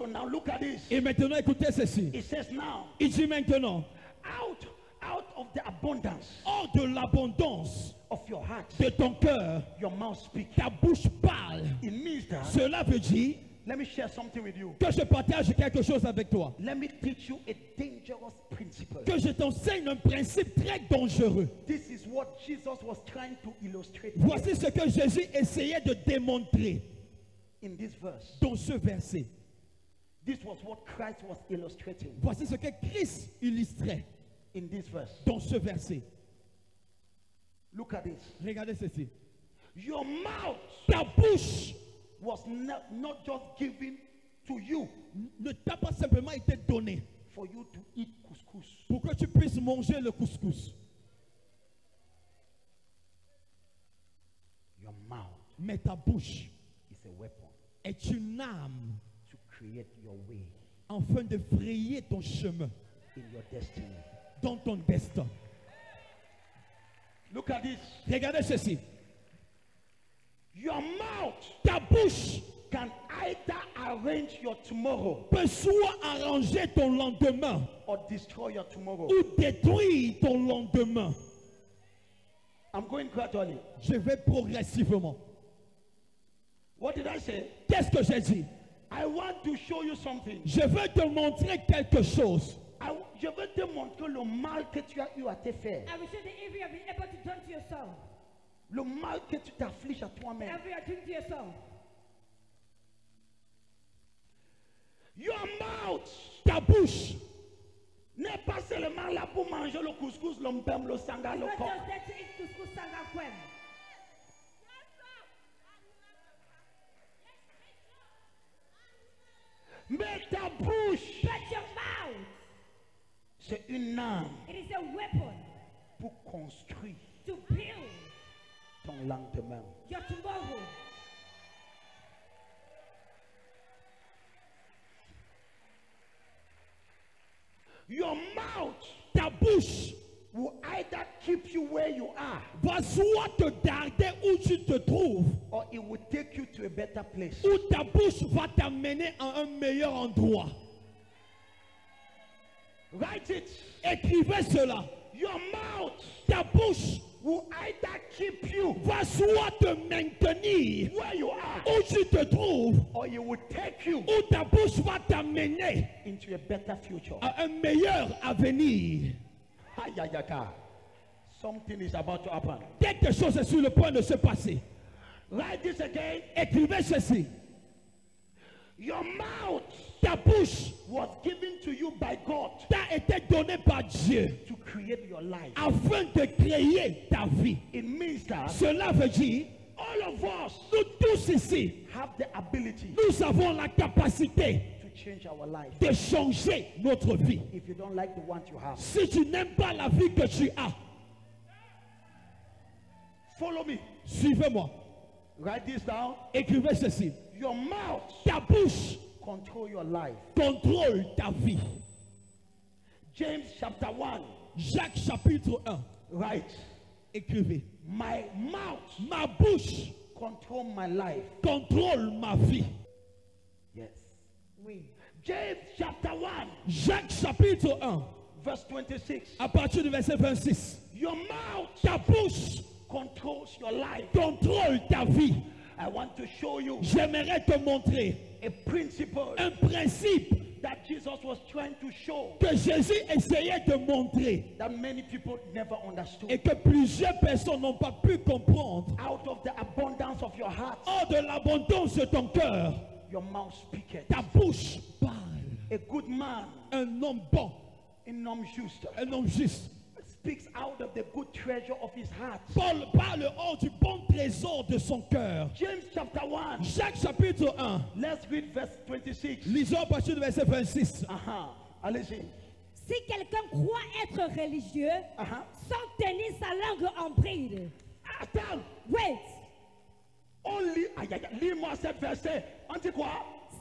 So now look at this. Et maintenant, écoutez ceci. It says now, Il dit maintenant, out of the abundance hors de l'abondance of your heart, de ton cœur, your mouth speaks. ta bouche parle. It means that, Cela veut dire let me share something with you. que je partage quelque chose avec toi. Let me teach you a dangerous principle. Que je t'enseigne un principe très dangereux. This is what Jesus was trying to illustrate Voici ce que Jésus essayait de démontrer in this verse. dans ce verset. This was what Christ was illustrating Voici ce que Christ illustrait in this verse. dans ce verset. Look at this. Regardez ceci. Your mouth Ta bouche was not just given to you ne t'a pas simplement été donnée for you to eat couscous. pour que tu puisses manger le couscous. Your mouth Mais ta bouche is a weapon est une arme to create your way afin de frayer ton chemin in your destiny. dans ton destin. Look at this. Regardez ceci. Your mouth Ta bouche can either arrange your tomorrow peut soit arranger ton lendemain or destroy your tomorrow. ou détruire ton lendemain. I'm going gradually. Je vais progressivement. What did I say? Qu'est-ce que j'ai dit? I want to show you something. Je veux te montrer quelque chose. Je veux te montrer le mal que tu as eu à te faire. I will show the evil you have been able to do to yourself. Le mal que tu t'affliges à toi-même. Whatever you are doing to yourself. Your mouth Ta bouche n'est pas seulement là pour manger le couscous, le mpem, le sanga, le Not coq. just there to eat couscous sanga kwem. Mais ta bouche, But your mouth, c'est une arme it is a weapon pour construire to build ton lendemain. your tomorrow. Your mouth ta bouche will either keep you where you are va soit te garder où tu te trouves, or it will take you to a better place. ou ta bouche va t'amener à un meilleur endroit. Write it. Écrivez cela. Your mouth Ta bouche will either keep you va soit te maintenir where you are où tu te trouves, or it will take you ou ta bouche va t'amener into a better future. à un meilleur avenir. Hayayaka. Something is about to happen. Quelque chose est sur le point de se passer. Write this again. Écrivez ceci. Your mouth Ta bouche was given to you by God t'a été donnée par Dieu to create your life. afin de créer ta vie. It means that Cela veut dire, all of us nous tous ici, have the ability nous avons la capacité to change our life. de changer notre vie. If you don't like the one you have, Si tu n'aimes pas la vie que tu as, follow me. suivez-moi. Write this down. Écrivez ceci. Your mouth Ta bouche control your life. contrôle ta vie. James chapter 1. Jacques chapitre 1. Right. Écrivez. My mouth Ma bouche control my life. contrôle ma vie. Yes. Oui. James chapter 1 Jacques chapitre 1. verse 26. À partir du verset 26. Your mouth Ta bouche controls your life. contrôle ta vie. I want to show you J'aimerais te montrer a principle un principe that Jesus was trying to show que Jésus essayait de montrer that many people never understood. et que plusieurs personnes n'ont pas pu comprendre. Out of the abundance of your heart, Hors de l'abondance de ton cœur, your mouth speaketh. ta bouche parle. A good man, Un homme bon, un homme juste, un homme juste, speaks out of the good treasure of his heart. Paul parle hors du bon trésor de son cœur. James chapter 1, Jacques chapitre 1, let's read verse 26. lisons à partir du verset 26. Allez-y. Si quelqu'un croit être religieux sans tenir sa langue en bride. Attends, Wait. only, lis-moi cette verset. On dit quoi?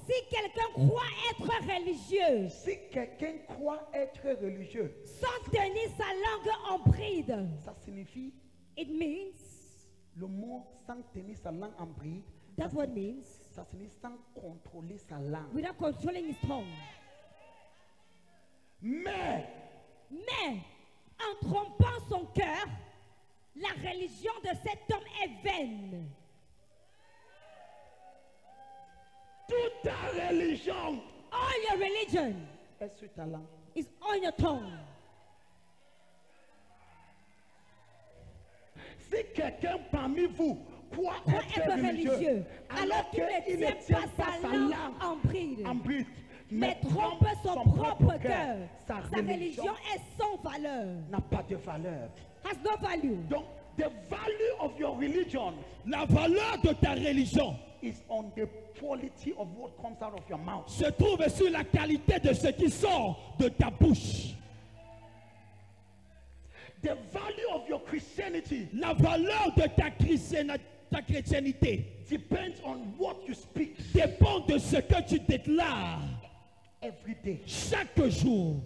Si quelqu'un croit être religieux Si quelqu'un croit être religieux, sans tenir sa langue en bride, ça signifie it means le mot sans tenir sa langue en bride That's what it means. Ça signifie sans contrôler sa langue. Without controlling his tongue. Mais en trompant son cœur, la religion de cet homme est vaine. toute ta religion All your religion est sur ta langue. is on your tongue. Si quelqu'un parmi vous croit être Être religieux, religieux, alors qu'il ne tient pas sa langue en bride, mais trompe son propre cœur, sa religion est sans valeur. n'a pas de valeur. Has no value. Donc, the value of your religion La valeur de ta religion is on the quality of what comes out of your mouth. se trouve sur la qualité de ce qui sort de ta bouche. The value of your Christianity La valeur de ta chrétienté depends on what you speak dépend de ce que tu déclares every day. chaque jour.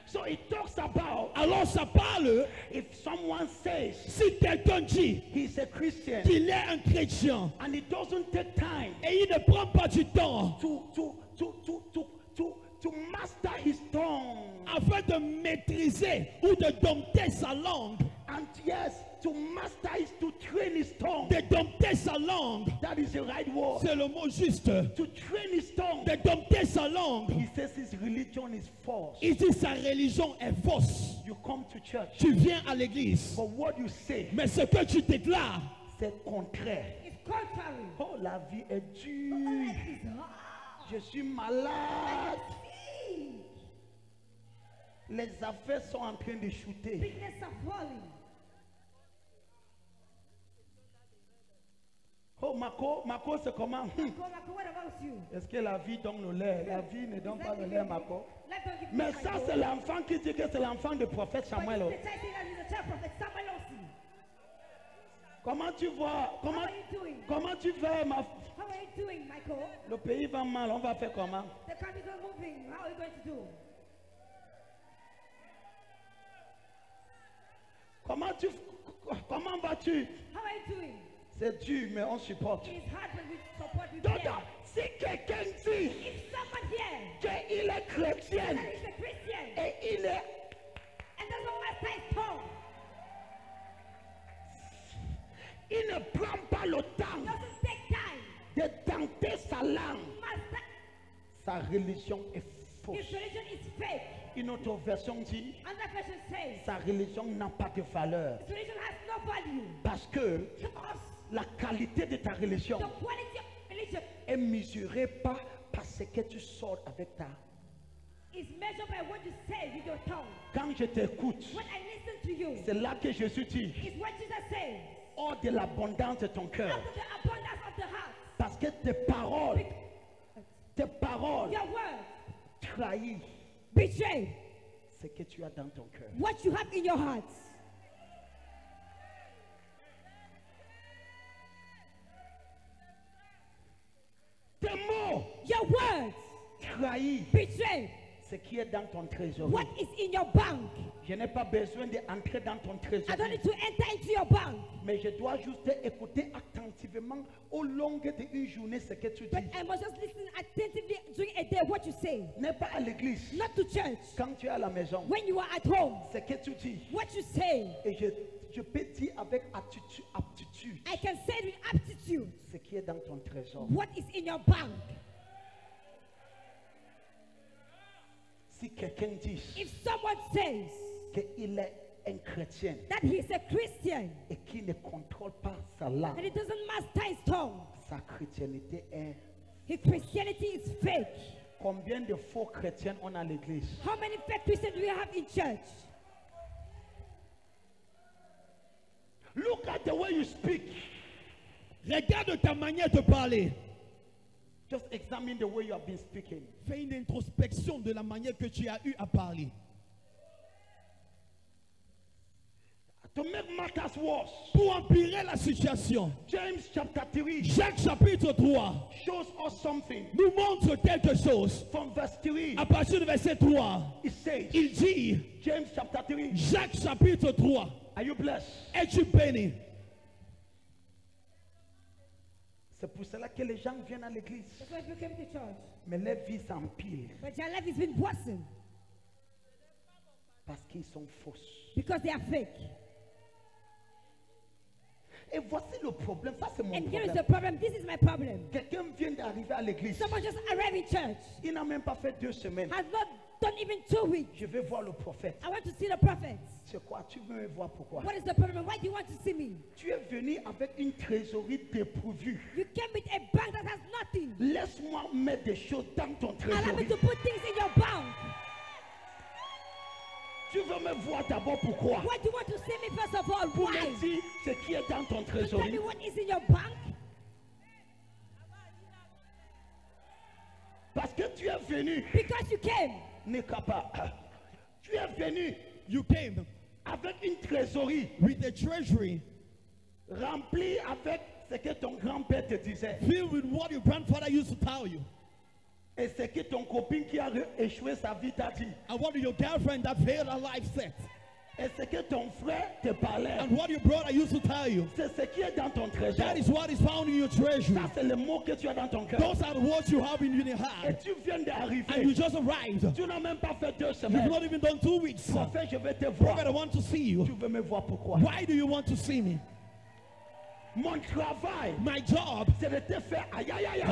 So it talks about Alors ça parle, if someone says si quelqu'un dit he's a Christian qu'il est un chrétien and it doesn't take time et il ne prend pas du temps to master his tongue, afin de maîtriser ou de dompter sa langue, and yes, to master is to train his tongue. de dompter sa langue, That is the right word. c'est le mot juste, To train his tongue. de dompter sa langue. He says his religion is false. Il dit sa religion est fausse. You come to church, Tu viens à l'église, but what you say, mais ce que tu déclares, c'est contraire. It's contrary. Oh, la vie est dure. Life is hard. Je suis malade. Les affaires sont en train de shooter. Business are falling. Oh, Mako, c'est comment? What about you? Est-ce que la vie donne le lait? La vie ne donne pas le lait, Mako. Life don't give Mais you ça, my c'est goal. l'enfant qui dit que c'est l'enfant du prophète But Samuel. it's the child saying that he's a child prophet Samuel also. Comment tu vois? How are you doing? Comment tu fais, How are you doing, Michael? Le pays va mal, on va faire comment? The country's not moving. How are you going to do? Comment vas-tu? How are you doing? C'est dur, mais on supporte. It's hard when we support with Donc, them. si quelqu'un dit If someone here qu'il est chrétien that is a Christian et il est and doesn't master his tongue, il ne prend pas le temps doesn't take time, de tenter sa langue, master sa religion est fausse. his religion is fake. Une autre version dit, Another version says sa religion n'a pas de valeur. his religion has no value. Parce que Because la qualité de ta religion the quality of religion est mesurée pas par ce que tu sors avec ta. is measured by what you say with your tongue. Quand je t'écoute, When I listen to you, c'est là que Jésus dit, is what Jesus says. hors de l'abondance de ton cœur. Out of the abundance of the heart, Parce que tes paroles your words trahissent betray ce que tu as dans ton cœur. what you have in your heart. Tes mots Your words trahissent betray ce qui est dans ton trésor. what is in your bank. Je n'ai pas besoin d'entrer dans ton I trésor. don't need to enter into your bank, Mais je dois juste écouter attentivement au long d'une journée ce que tu but dis. I must just listen attentively during a day what you say. N'est pas à l'église. Not to church. Quand tu es à la maison, When you are at home, ce que tu dis. what you say, Et je peux dire avec aptitude I can say it with aptitude ce qui est dans ton trésor. what is in your bank. Si quelqu'un dit If someone says qu'il est un chrétien that he's a Christian et qu'il ne contrôle pas sa langue, and he doesn't master his tongue, sa chrétienté est... his Christianity is fake. Combien de faux chrétiens on a à l'église? How many fake Christians do we have in church? Look at the way you speak. regarde ta manière de parler. Just examine the way you have been speaking. Fais une introspection de la manière que tu as eu à parler. To make matters worse, Pour empirer la situation, James chapter 3 Jacques chapitre 3 shows us something. nous montre quelque chose. From verse 3, À partir du verset 3, it says, il dit, James chapter 3, Jacques chapitre 3, are you blessed? es-tu béni? C'est pour cela que les gens viennent à l'église. That's why people came to church. Mais leur vie s'empile. But their life has been worsened. Parce qu'ils sont fausses. Because they are fake. Et voici le problème. Ça, c'est mon And here is problème. the problem. This is my problem. Quelqu'un vient d'arriver à l'église. Someone just arrived in church. Il n'a même pas fait 2 semaines. Has not done even 2 weeks. Je vais voir le prophète. I want to see the prophet. C'est quoi? Tu veux me voir pourquoi? What is the problem? Why do you want to see me? Tu es venu avec une trésorerie dépourvue. You came with a bank that has nothing. Laisse-moi mettre des choses dans ton Allow me trésorerie. to put things in your bank. Tu veux me voir d'abord pourquoi? Why do you want to see me first of all? Pour Why? me dire ce qui est dans ton To tell me trésorerie. what is in your bank? Parce que tu es venu. Because you came. N'est capable. Tu es venu You came avec une trésorerie with the treasury remplie avec ce que ton grand-père te disait. filled with what your grandfather used to tell you. Et ce que ton copine qui a échoué sa vie t'a dit. And what your girlfriend that failed her life said. Et ce que ton frère te parlait. And what your brother used to tell you. C'est ce qui est dans ton trésor. That is what is found in your treasury. Ça, c'est le mot que tu as dans ton cœur. Those are the words you have in your Et heart. tu viens And you d'arriver. just arrived. Tu n'as même pas fait 2 You've semaines. not even done 2 weeks. Prophète, je vais te voir. Prophet, I want to see you. Tu veux me voir pourquoi? Why do you want to see me? Mon travail, My job c'est de te faire aïe aïe aïe.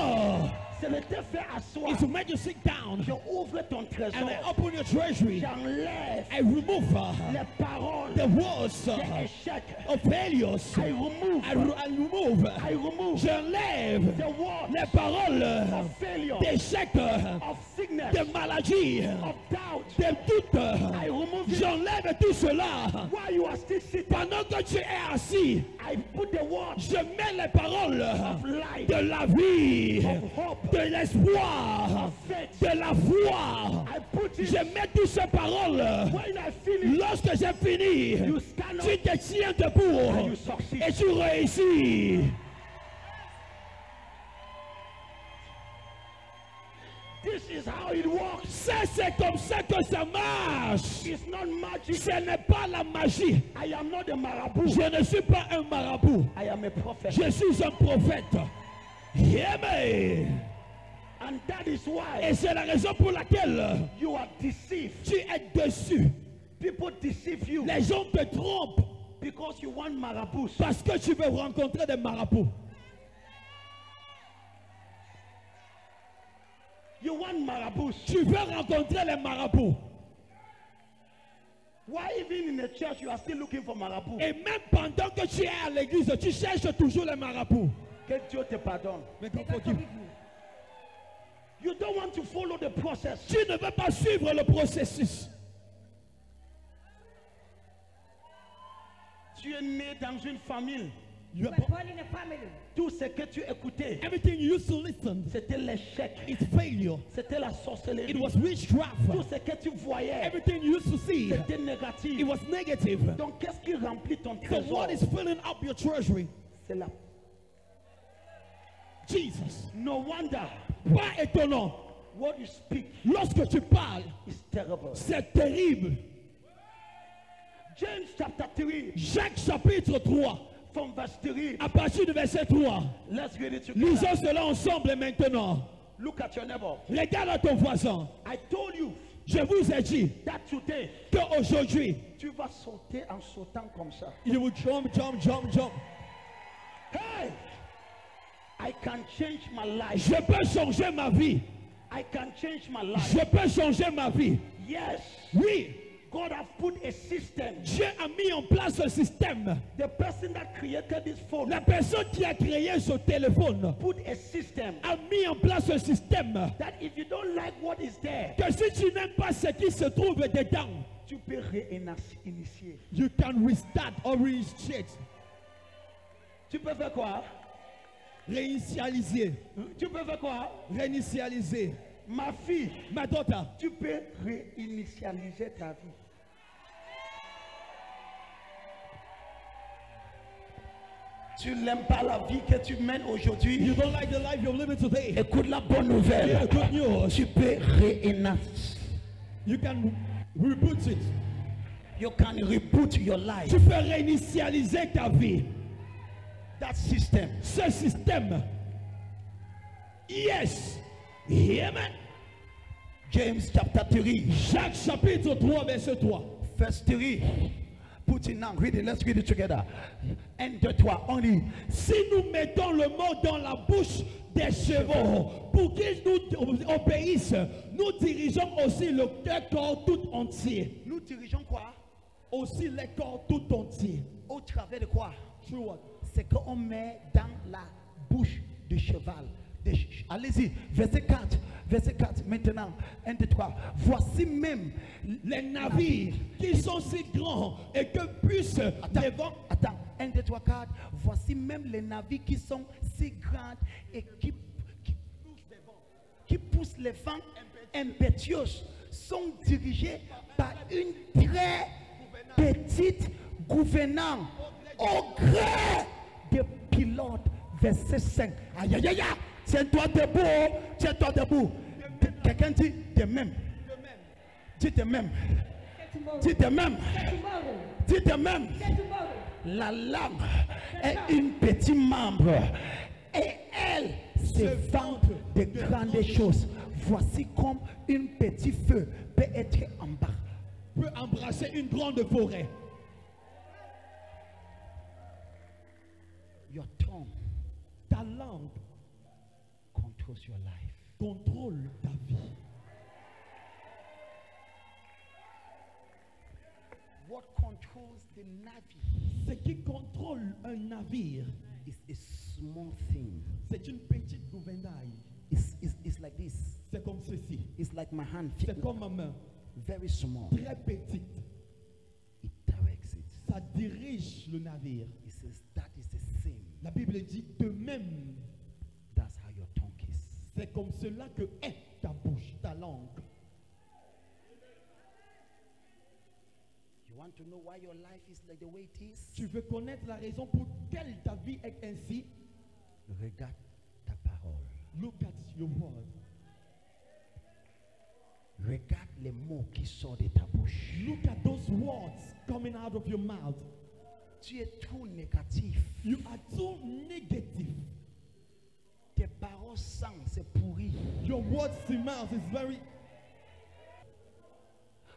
oh, C'est de te faire asseoir. is to make you sit down Je ouvre ton trésor. and I open your treasury. J'enlève I remove les paroles the words des échecs. of failures. I remove. I remove. I remove J'enlève the words les paroles of failure, d'échec, of sickness, de maladie, of doubt. de doute. I remove it. J'enlève tout cela. While you are still sitting, Pendant que tu es assis, I put the words je mets les paroles of life, de la vie, of hope, de l'espoir, of faith. de la foi. I put it. Je mets toutes ces paroles. When I finish, Lorsque j'ai fini, you stand tu up te tiens and debout you succeed. et tu réussis. This is how it works. Ça, c'est comme ça que ça marche. It's not magic. Ce n'est pas la magie. I am not a marabout. Je ne suis pas un marabout. I am a prophet. Je suis un prophète. Amen. And that is why Et c'est la raison pour laquelle you are deceived. tu es déçu. People deceive you Les gens te trompent because you want marabouts. parce que tu veux rencontrer des marabouts. You want marabouts. Tu veux rencontrer les marabouts. Why even in the church you are still looking for marabouts? Et même pendant que tu es à l'église, tu cherches toujours les marabouts. Que Dieu te pardonne. Mais May God forgive you. You don't want to follow the process. Tu ne veux pas suivre le processus. Tu es né dans une famille. You You are were born in a family. Tout ce que tu écoutais, everything you used to listen, c'était l'échec. it's failure. C'était la sorcellerie. It was witchcraft. Tout ce que tu voyais, Everything you used to see, c'était négatif. it was negative. Donc qu'est-ce qui remplit ton So trésor? what is filling up your treasury? C'est la... Jesus. No wonder Pas étonnant. what you speak Lorsque tu parles, is terrible. c'est terrible. James chapter 3 Jacques chapitre 3, from verse 3. à partir du verset 3. Let's read it together. Lisons cela ensemble maintenant. Look at your neighbor. Regarde à ton voisin. I told you Je vous ai dit that today qu'aujourd'hui, tu vas sauter en sautant comme ça. you will jump, jump, jump, jump. Hey, I can change my life. Je peux changer ma vie. I can change my life. Je peux changer ma vie. Yes, Oui, God have put a system. Dieu a mis en place un système. The person that created this phone La personne qui a créé ce téléphone put a system a mis en place un système that if you don't like what is there, que si tu n'aimes pas ce qui se trouve dedans, tu peux réinitier. you can restart or reinitiate. Tu peux faire quoi? Réinitialiser. Tu peux faire quoi? Réinitialiser. Ma fille, Ma daughter, tu peux réinitialiser ta vie. Tu n'aimes pas la vie que tu mènes aujourd'hui? you don't like the life you're living today. Écoute la bonne Hear nouvelle. the good news. Tu peux réinitialiser. You can reboot it. You can reboot your Tu life. peux réinitialiser ta vie. That system. Ce système. Yes. Amen. James chapter 3. Jacques chapitre 3 verset 3. Verse 3. Put it now. Read it. Let's read it together. 1, 2, 3. Only. Si nous mettons le mot dans la bouche des chevaux pour qu'ils nous obéissent, nous dirigeons aussi le corps tout entier. Nous dirigeons quoi? Aussi le corps tout entier. Au travers de quoi? Through what? C'est qu'on met dans la bouche du cheval. Allez-y, verset 4. Verset 4, maintenant, 1, 2, 3. Voici même les navires qui sont si grands et que puissent les vents. Attends, 1, 2, 3, 4. Voici même les navires qui sont si grands et qui poussent les vents impétueux sont dirigés par une très petite gouvernante au gré des pilotes. Verset 5. Aïe, aïe, aïe. Tiens-toi debout. Tiens-toi debout. Quelqu'un dit de même. Dis de même. Dis de même. Dis de même. La langue est une petite membre et elle se vante de grandes choses. Voici comme une petite feu peut être en bas. Peut embrasser une grande forêt. Your tongue. Ta langue Controls your life. Contrôle ta vie. What controls the navy? Ce qui contrôle un navire, Is a small thing. c'est une petite gouvernail. It's like this. C'est comme ceci. It's like my hand. C'est comme ma main. Very small. Très petite. It directs it. Ça dirige le navire. It says that is the same. La Bible dit de même. That's how your tongue is. C'est comme cela que est ta bouche, ta langue. You want to know why your life is like the way it is? Tu veux connaître la raison pour laquelle ta vie est ainsi? Regarde ta parole. Look at your word. Regarde les mots qui sortent de ta bouche. Look at those words coming out of your mouth. Tu es trop négatif. You are too negative. Tes paroles sentent, c'est pourri. Your words in mouth is very...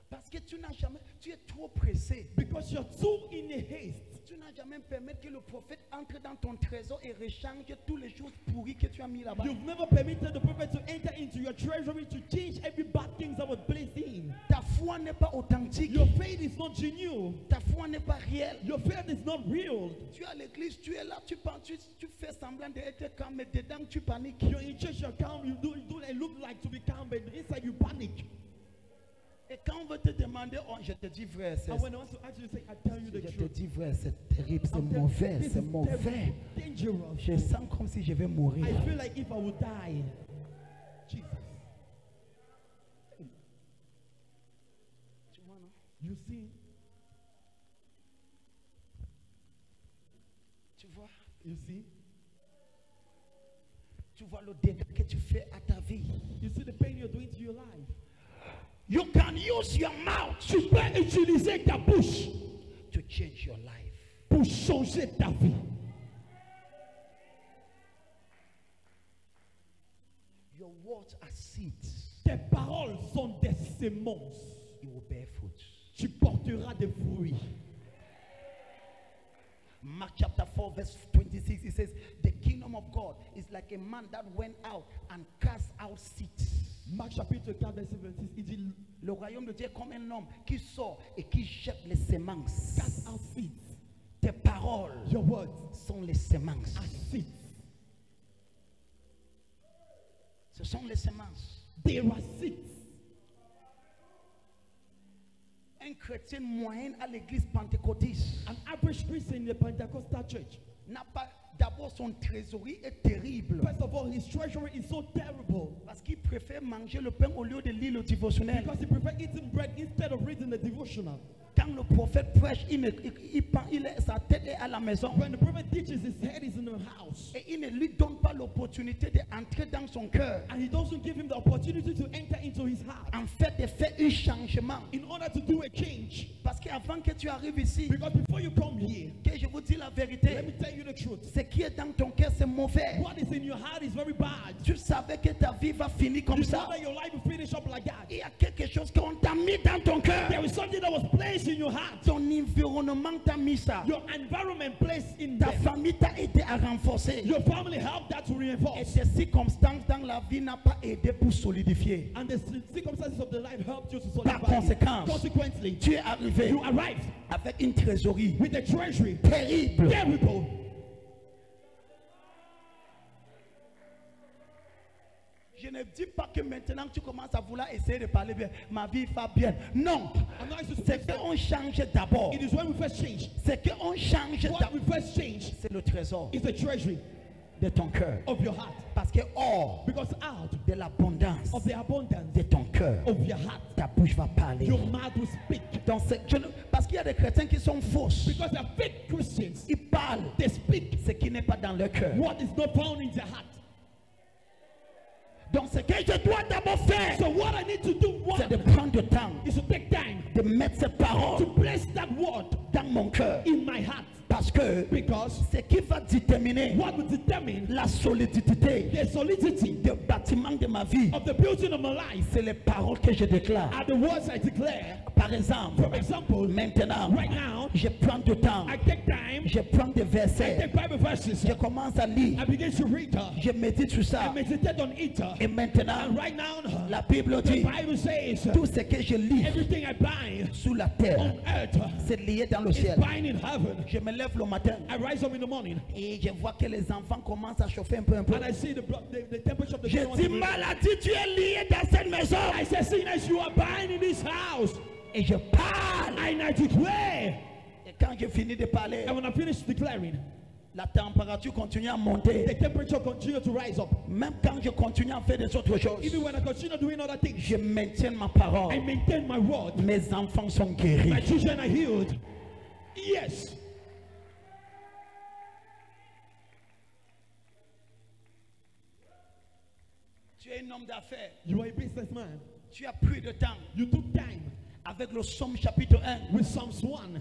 Parce que tu n'as jamais, tu es trop pressé. Because you're too in a haste. Tu n'as jamais permis que le prophète entre dans ton trésor et rechange toutes les choses pourries que tu as mis là-bas. You've never permitted the prophet to enter into your treasury to change every bad thing that was placed in. Ta foi n'est pas authentique. Your faith is not genuine. Ta foi n'est pas réelle. Your faith is not real. Tu es à l'église, tu es là, tu fais semblant d'être calme, mais dedans tu paniques. You're in church, you're calm, you do it look like to be calm, but inside you panic. Et quand on veut te demander, oh, je te dis vrai, c'est... And when I want to ask you, say, I tell you the Je te truth. dis vrai, c'est terrible, c'est mauvais, This c'est is mauvais. terrible, dangerous. Je sens comme si je vais mourir. I feel like if I would die. Jesus. Tu vois, non? You see? Tu vois? You see? Tu vois le dégât que tu fais à ta vie. You see the pain you're doing to your life. You can use your mouth Tu peux utiliser ta bouche to change your life. pour changer ta vie. Your words are seeds. Tes paroles sont des semences. You will bear fruit. Tu porteras des fruits. Mark chapter 4 verse 26, it says, the kingdom of God is like a man that went out and cast out seeds. Marc chapitre 4 verset 26, il dit, Le royaume de Dieu est comme un homme qui sort et qui jette les semences. cast out seeds. Tes paroles Your words sont les semences. are seeds. Ce sont les semences. They are seeds. Un chrétien moyen à l'église pentecôtiste An average Christian in the Pentecostal church, n'a pas d'abord son trésorerie est terrible. first of all, his treasury is so terrible Parce qu'il préfère manger le pain au lieu de lire le dévotionnel. because he prefers eating bread instead of reading the devotional. Quand le prophète prêche, sa tête est à la maison. When the prophet teaches, his head is in the house. Et il ne lui donne pas le l'opportunité d'entrer dans son cœur, and he doesn't give him the opportunity to enter into his heart en fait de faire un changement. in order to do a change. Parce qu'avant que tu arrives ici, Because before you come here, que je vous dis la let vérité, me tell you the truth. ce qui est dans ton cœur c'est mauvais. What is in your heart is very bad. Tu savais que ta vie va finir comme You ça. know that your life will finish up like that. Il y a quelque chose qu'on t'a mis dans ton cœur. There is something that was placed in your heart. Ton environnement t'a mis ça. Your environment placed in Ta them. famille t'a aidé à renforcer. Your family helped that to Et reinforce. tes circonstances dans la vie n'ont pas aidé pour solidifier. And the circumstances of the life helped you to Par solidify. conséquent, Consequently, tu es arrivé you arrived avec une trésorerie with a treasury. terrible. Terrible. Je ne dis pas que maintenant tu commences à vouloir essayer de parler bien. Ma vie va bien. Non. I'm not supposed C'est to qu'on change d'abord. It is when we first change. C'est qu'on change What d'abord. we first change C'est le trésor is the treasury de ton cœur. of your heart. Parce que hors Because out de l'abondance of the abundance de ton cœur, of your heart, ta bouche va parler. your mouth will speak. Donc, parce qu'il y a des chrétiens qui sont fausses. Because they are fake Christians. Ils parlent They speak ce qui n'est pas dans leur cœur. what is not found in their heart. Donc ce que je dois d'abord faire, So what I need to do, c'est one, de prendre du temps, is to take time de mettre ces to paroles place that word dans mon cœur. in my heart. Parce que Because ce qui va déterminer what will determine la solidité the solidity du bâtiment de ma vie, of the building of my life c'est les paroles que je déclare. are the words I declare. Par exemple, For example, maintenant, right now, je prends du temps, I take time, je prends des I versets, take Bible verses, je commence à lire, I begin to read, je médite sur ça. I meditate on it. Et maintenant, And right now, la Bible the dit, Bible says, tout ce que je lis everything I bind sous la terre, on earth c'est lié dans le is ciel. bind in heaven. Je me lève le matin I rise up in the morning et je vois que les enfants commencent à chauffer un peu. and I see the temperature of the Je ground. dis, maladie, tu es lié dans cette maison. I say, sickness, you are bind in this house. Et je parle. And I declare. Et quand je finis de parler, And when I finish declaring, la température continue à the monter. temperature continues to rise up. Même quand je continue à faire des autres choses, Even when I continue doing other things, je maintiens ma parole. I maintain my word. Mes enfants sont My guéris. children are healed. Yes. Tu es un homme d'affaires. You are a businessman. Tu as pris de temps You took time avec le Somme chapitre 1. with Psalms 1.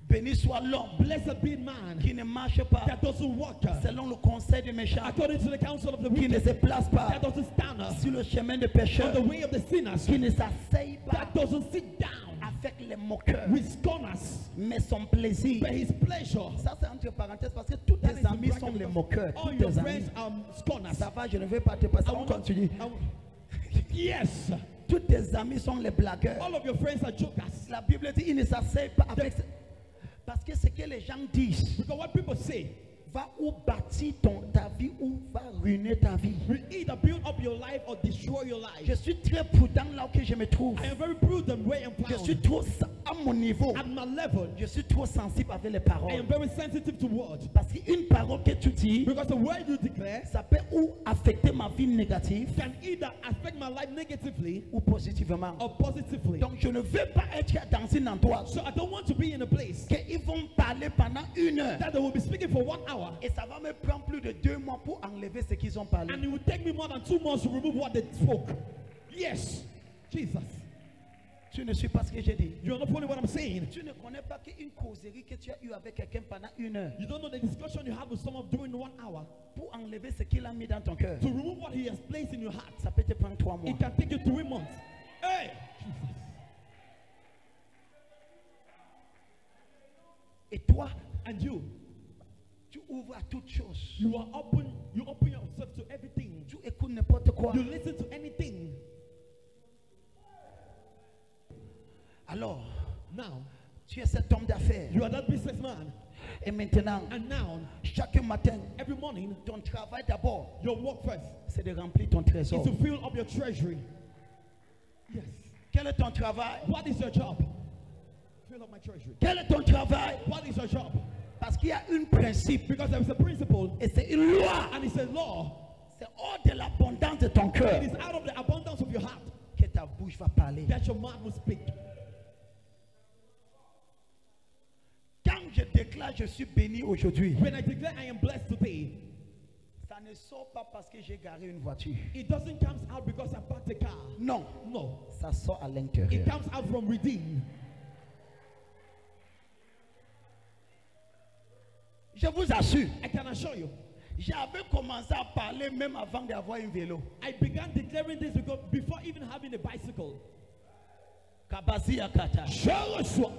Béni soit l'homme Blessed be man qui ne marche pas that doesn't walk selon le conseil des méchants, according to the counsel of the qui ne wicked, se place pas that doesn't stand sur le chemin des on the pécheurs, way of the sinners, qui ne s'asseye pas that doesn't sit down avec les moqueurs, with scorners, mais son plaisir. but his pleasure. Ça c'est entre parenthèses parce que tous That tes is amis the sont bracket les of- moqueurs. All Tous your tes friends amis. are scorners. Ça va, je ne vais pas te passer. I On will- continue. I will- Yes. Tous tes amis sont les blagueurs. All of your friends are jokers. La Bible dit ils ne s'asseyent pas avec. Parce que ce que les gens disent Because what people say va ou bâtir ta vie ou va ruiner ta vie. will either build up your life or destroy your life. Je suis très prudent là où que je me trouve. I am very prudent where I'm Je suis found. trop à mon niveau. At my level, Je suis trop sensible avec les I paroles. am very sensitive to words. Parce qu'une parole que tu dis, Because the word you declare ça peut ou affecter ma vie négative can either affect my life negatively ou positivement. or positively. Donc je ne veux pas être dans un endroit So I don't want to be in a place qu'ils vont parler pendant 1 heure. that they will be speaking for 1 hour Et ça va me prendre plus de 2 mois pour enlever ce qu'ils ont parlé. and it will take me more than 2 months to remove what they spoke. Yes. Jesus. Tu ne suis pas ce que j'ai dit. You're not following what I'm saying. Tu ne connais pas qu'une causerie que tu as eue avec quelqu'un pendant 1 heure You don't know the discussion you have with someone during 1 hour pour enlever ce qu'il a mis dans ton cœur. to remove what he has placed in your heart. Ça peut te prendre 3 mois. It can take you 3 months. Hey! Et toi, And you ouvres à toutes choses. you open yourself to everything. Tu écoutes n'importe quoi. You listen to anything. Alors, Now, tu es cet homme d'affaires. you are that businessman. Et maintenant, And now, chaque matin, every morning, ton travail d'abord, your work first c'est de remplir ton is trésor. to fill up your treasury. Yes. Quel est ton travail? What is your job? Fill up my treasury. Quel est ton travail? What is your job? Parce qu'il y a un principe Because there is a principle et c'est une loi. and it's a law. C'est hors de l'abondance de ton cœur It is out of the abundance of your heart que ta bouche va parler. that your mouth will speak. Quand je déclare je suis béni aujourd'hui, When I declare I am blessed today, ça ne sort pas parce que j'ai garé une voiture. It doesn't come out because I parked a car. Non. No. Ça sort à l'intérieur. It comes out from within. Je vous assure. I can assure you. J'avais commencé à parler même avant d'avoir un vélo. I began declaring this because before even having a bicycle. Kabasi Akata. Je reçois.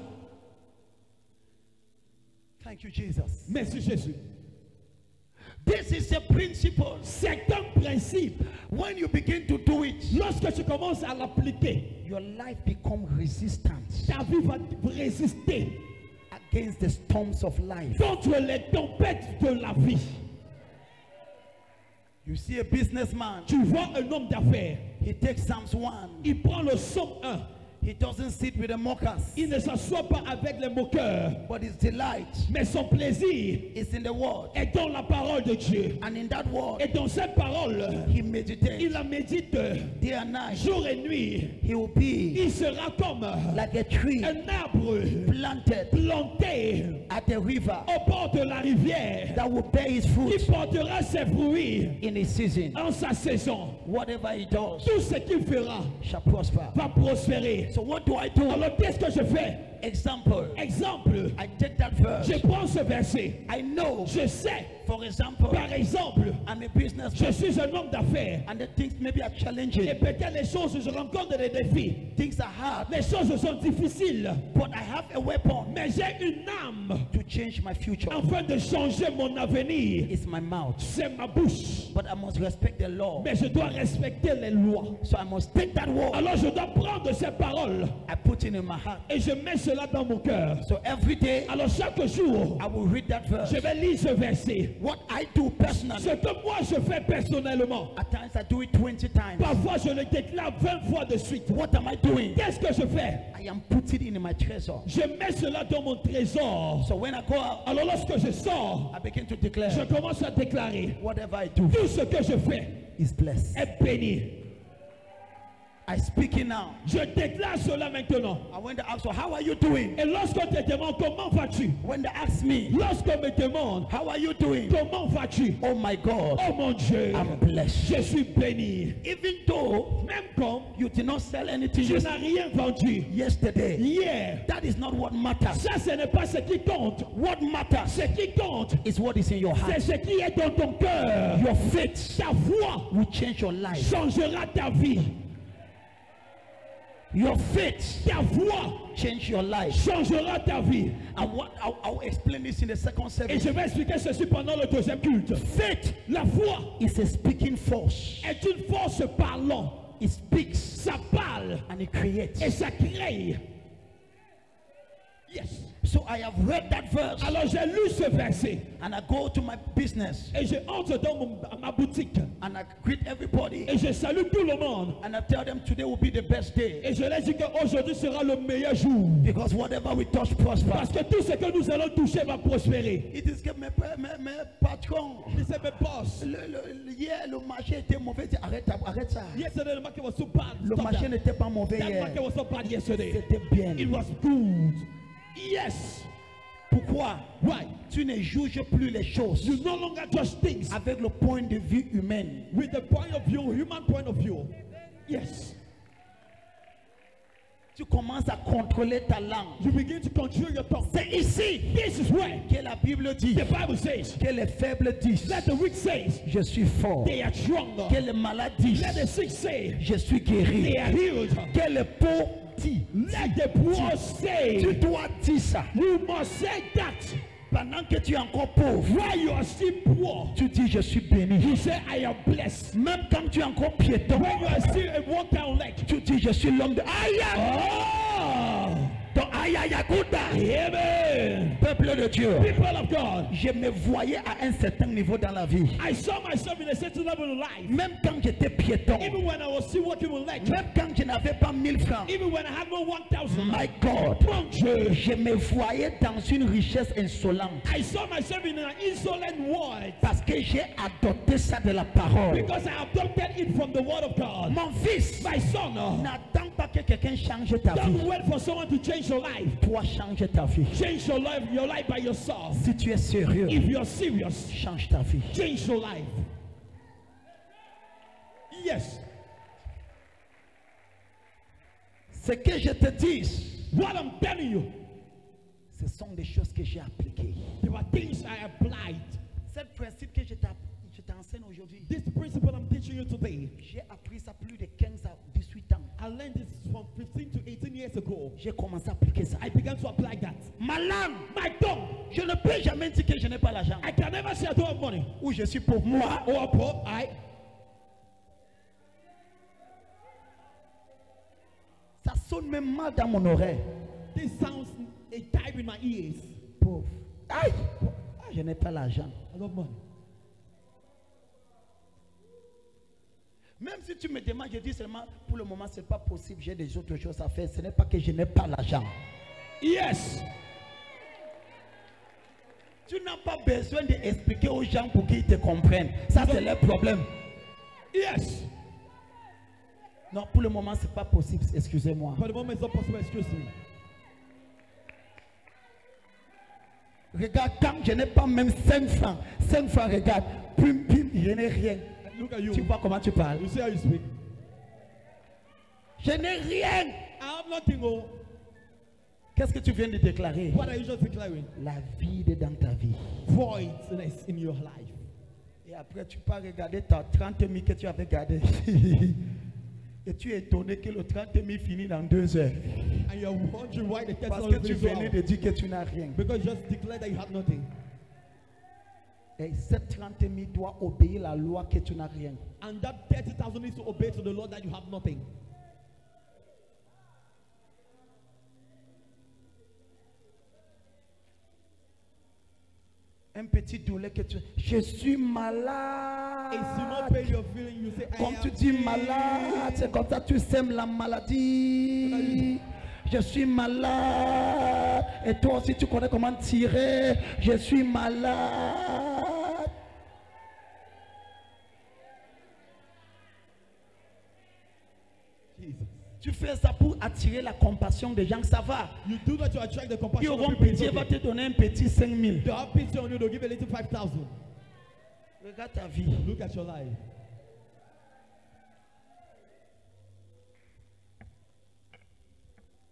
Thank you, Jesus. Merci Jésus. This is a principle. C'est un principe. When you begin to do it, Lorsque tu commences à l'appliquer, your life becomes resistant ta vie va résister against the storms of life. contre les tempêtes de la vie. You see a businessman, Tu vois un homme d'affaires, he takes Psalms 1. il prend le psaume 1. He doesn't sit with the mockers, Il ne s'assoit pas avec les moqueurs, but his delight mais son plaisir is in the word. est dans la parole de Dieu. And in that word, Et dans cette parole, he meditates il la médite day and night. jour et nuit. He will be Il sera comme like a tree un arbre planted planté at the river au bord de la rivière that will bear his qui fruit portera ses fruits in his season. en sa saison. Whatever he does Tout ce qu'il fera shall prosper. va prospérer. So what do I do? Alors qu'est-ce que je fais? Example, Exemple, I take that verse. je prends ce verset. I know, Je sais, for example, par exemple, I'm a je businessman suis un homme d'affaires. and the things maybe are Et challenging. peut-être les choses, je rencontre des défis. Things are hard, Les choses sont difficiles. but I have a weapon Mais j'ai une âme to change my future. afin de changer mon avenir. It's my mouth, C'est ma bouche. but I must respect the law. Mais je dois respecter les lois. So I must take that word, Alors je dois prendre ces paroles I put it in my heart. et je mets cela dans mon cœur. So every day Alors chaque jour, I will read that verse. je vais lire ce verset. What I do personally, Ce que moi je fais personnellement, at times I do it 20 times. parfois je le déclare 20 fois de suite. What am I doing? Qu'est-ce que je fais? I am putting it in my treasure. Je mets cela dans mon trésor. So when I go out, Alors lorsque je sors, I begin to je declare commence à déclarer, whatever I do tout ce que je fais is blessed. est béni. I speak it now. Je déclare cela maintenant. I when they ask, so how are you doing? Et lorsqu'on te demande comment vas-tu, When they ask me, lorsqu'on me demande how are you doing? comment vas-tu, Oh my God, oh mon Dieu, I'm blessed. je suis béni. Even though Même comme you did not sell anything je n'ai rien vendu yesterday, hier, that is not what matters. ça ce n'est pas ce qui compte. What matters Ce qui compte, is what is in your c'est heart. ce qui est dans ton cœur. Your faith Ta foi will change your life. changera ta vie. Your faith Ta foi change your life. changera ta vie. And what I'll explain this in the second Et service. je vais expliquer ceci pendant le deuxième culte. Faith La foi is a speaking force. est une force parlant. It speaks Ça parle and it creates. et ça crée. Yes. So I have read that verse Alors j'ai lu ce verset and I go to my business et je entre dans ma boutique and I greet everybody et je salue tout le monde and I tell them today will be the best day et je leur dis qu'aujourd'hui sera le meilleur jour because whatever we touch prospers. parce que tout ce que nous allons toucher va prospérer. It is que mes patrons, C'est mes boss. hier le marché était mauvais. Arrête ça. Yesterday the market was so bad. Le Stop marché that. n'était pas mauvais That hier. market was so bad yesterday. C'était bien. It was good. Yes. Pourquoi? Why? Tu ne juges plus les choses You no longer judge things avec le point de vue humain. with the point of view, human point of view. Yes. Tu commences à contrôler ta langue. You begin to control your tongue. C'est ici This is where que la Bible dit, the Bible says, que les faibles disent, let the weak say je suis fort. they are stronger. Que les malades disent, Let the sick say je suis guéri. they are healed. Que les pauvres disent, Let the poor say, tu dois dire ça. you must say that. Pendant que tu es encore pauvre, While you are still poor, tu dis je suis béni. you say I am blessed. Même quand tu es encore piéton, When you are still a one-town leg, tu dis je suis l'homme de aïe. oh, Donc aïe aïe amen. peuple de Dieu. People of God, Je me voyais à un certain niveau dans la vie. I saw myself in a certain level of life. Même quand j'étais piéton, Even when I was still working with legs, même quand je n'avais pas 1000 francs, even when I had no 1,000, my God, mon Dieu, je me voyais dans une richesse insolente I saw myself in an insolent world parce que j'ai adopté ça de la parole. because I adopted it from the word of God. Mon fils, My son, n'attends pas que quelqu'un change ta don't vie. wait for someone to change your life. Toi, change ta vie. Change your life by yourself. Si tu es sérieux, If you're serious, change ta vie. change your life. Yes. Ce que je te dis, What I'm telling you, ce sont des choses que j'ai appliquées. there are things I applied. Ce principe que je t'enseigne aujourd'hui, This principle I'm teaching you today, j'ai appris ça plus de 15 à 18 ans. I learned this from 15 to 18 years ago. J'ai commencé à appliquer ça. I began to apply that. Ma langue, My tongue, je ne peux jamais dire que je n'ai pas l'argent. I can never say I don't have money. Ou je suis pauvre. Moi, Or poor, ça sonne même mal dans mon oreille. This sounds a type in my ears. Pauvre. Aïe, je n'ai pas l'argent. I love money. Même si tu me demandes, je dis seulement, pour le moment, ce n'est pas possible, j'ai des autres choses à faire. Ce n'est pas que je n'ai pas l'argent. Yes. Tu n'as pas besoin d'expliquer aux gens pour qu'ils te comprennent. Ça, c'est leur problème. Yes. Non, pour le moment, ce n'est pas possible. Excusez-moi. For the moment, it's not possible. Excuse me. Regarde, quand je n'ai pas même 5 francs, 5 francs, regarde, pim, pim, je n'ai rien. Look at you. Tu vois comment tu parles? You see how you speak? Je n'ai rien. I have nothing. Oh, Qu'est-ce que tu viens de déclarer? what are you just declaring? La vide dans ta vie. Voidness in your life. Et après, tu peux regarder ta 30 000 que tu avais gardé. Et tu es étonné que le 30 000 finit dans 2 heures. And you're wondering why the test Parce not que tu finished venais out. de dire que tu n'as rien. Because you just declared that you had nothing. Et cette 30 000 doit obéir à la loi que tu n'as rien. And that 30,000 needs to obey to the Lord that you have nothing. Un petit douleur que tu... Je suis malade. If you not pay your feeling, you say, Comme tu dis malade, c'est comme ça tu sèmes la maladie. Je suis malade. Et toi aussi tu connais comment tirer. Je suis malade. Jesus. Tu fais ça pour attirer la compassion des gens, ça va. You do that to attract the Ils compassion of auront people. pitié, It's va okay. te donner un petit 5 000. They have pity on you, they'll give a little 5,000. Regarde ta vie. Look at your life.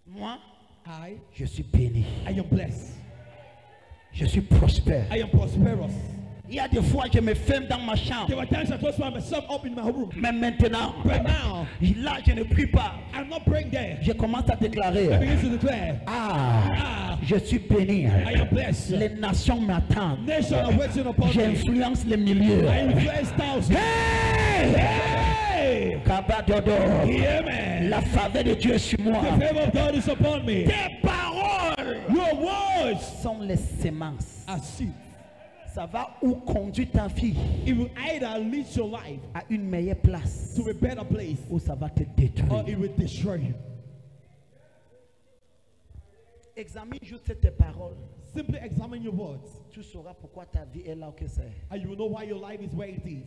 Moi, I je suis béni. am blessed. Je suis prospère. I am prosperous. Il y a des fois, je me ferme dans ma chambre. There were times I told myself up in my room. Mais maintenant, But now, là, je ne prie pas. I'm not praying there. Je commence à I déclarer. begin to declare, Je suis béni. I am blessed. Les nations m'attendent. Nation are waiting upon me. J'influence les milieux. I influence thousands. Hey! Kabadodo. Hear me. La faveur de Dieu est sur moi. The favor of God is upon me. Tes paroles Your words sont les semences. are seeds. Ça va où conduire ta vie It will either lead your life à une meilleure place to a better place ou ça va te or détruire. it will destroy you. Examine juste tes paroles. Simply examine your words Tu sauras pourquoi ta vie est là où que c'est. and you will know why your life is where it is.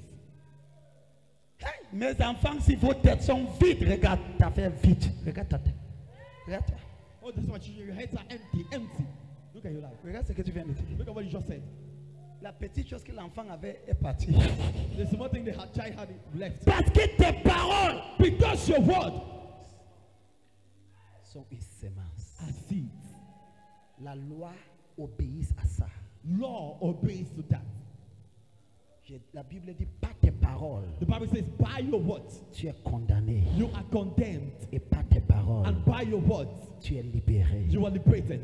Hey, mes enfants, si vos têtes sont vides, regarde ta tête vide. Regarde ta tête. Regarde, Oh, this is my children. Your heads are empty, empty. Look at your life. regarde ce que tu viens de dire. Look at what you just said. La petite chose que l'enfant avait est partie. The small thing the child had left. Parce que tes paroles Because your word sont une sémence. are seeds. La loi obéit à ça. Law obeys to that. La Bible dit, pas tes paroles, The Bible says, by your words, tu es condamné. you are condemned. Et pas tes paroles, And by your words, tu es libéré. you are liberated.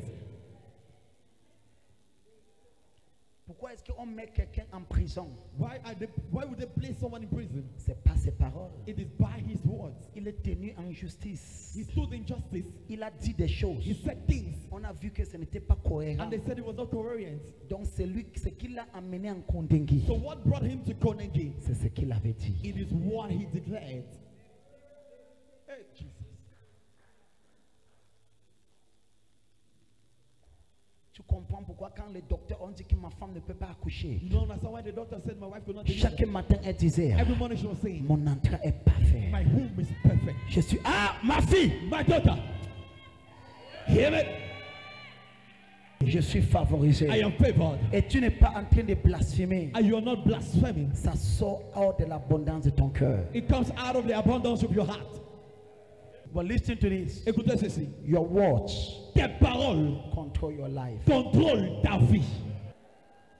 Pourquoi est-ce qu'on met quelqu'un en prison? Why would they place someone in prison? C'est pas ses paroles. It is by his words. Il est tenu en justice. He stood in justice. Il a dit des choses. He said things. On a vu que ce n'était pas cohérent. And they said it was not coherent. Donc c'est lui, ce qu'il a amené en Kondengui, So what brought him to Konengi? c'est ce qu'il avait dit. It is what he declared. Hey, Jesus. Tu comprends pourquoi quand les docteurs ont dit que ma femme ne peut pas accoucher, You don't understand why the doctor said my wife could not chaque deliver. matin elle disait, Every morning she was saying, mon entrée est parfaite. my womb is perfect. Je suis, ma fille, My daughter, hear me. Je suis favorisé. I am favored. Et tu n'es pas en train de blasphémer. And you are not blaspheming. Ça sort hors de l'abondance de ton cœur. It comes out of the abundance of your heart. But listen to this. Écoutez ceci. Your words Tes paroles control your life. contrôlent ta vie.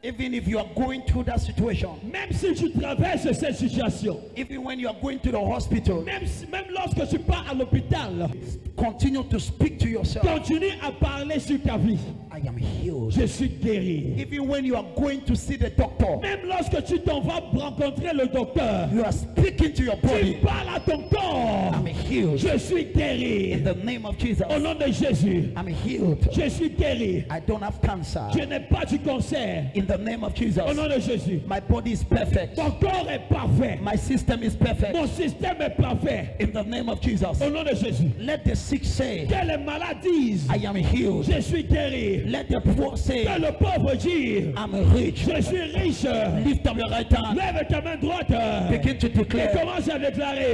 Even if you are going through that situation, Même si tu traverses cette situation, even when you are going to the hospital, même lorsque tu pars à l'hôpital, continue to speak to yourself. continue à parler sur ta vie. I am healed. Je suis guéri. Even when you are going to see the doctor, Même lorsque tu t'en vas rencontrer le docteur, you are speaking to your tu body. parles à ton corps. I'm healed. Je suis guéri. In the name of Jesus, Au nom de Jésus, I'm healed. je suis guéri. I don't have cancer. Je n'ai pas du cancer. In the name of Jesus, Au nom de Jésus, my body is perfect. mon corps est parfait. My system is perfect. Mon système est parfait. In the name of Jesus, Au nom de Jésus, let the sick say, que les malades disent, I am healed. je suis guéri. Let the poor say, Que le pauvre dise, I'm rich. je suis riche. Lift up your right hand. Lève ta main droite Begin to et declare. commence à déclarer.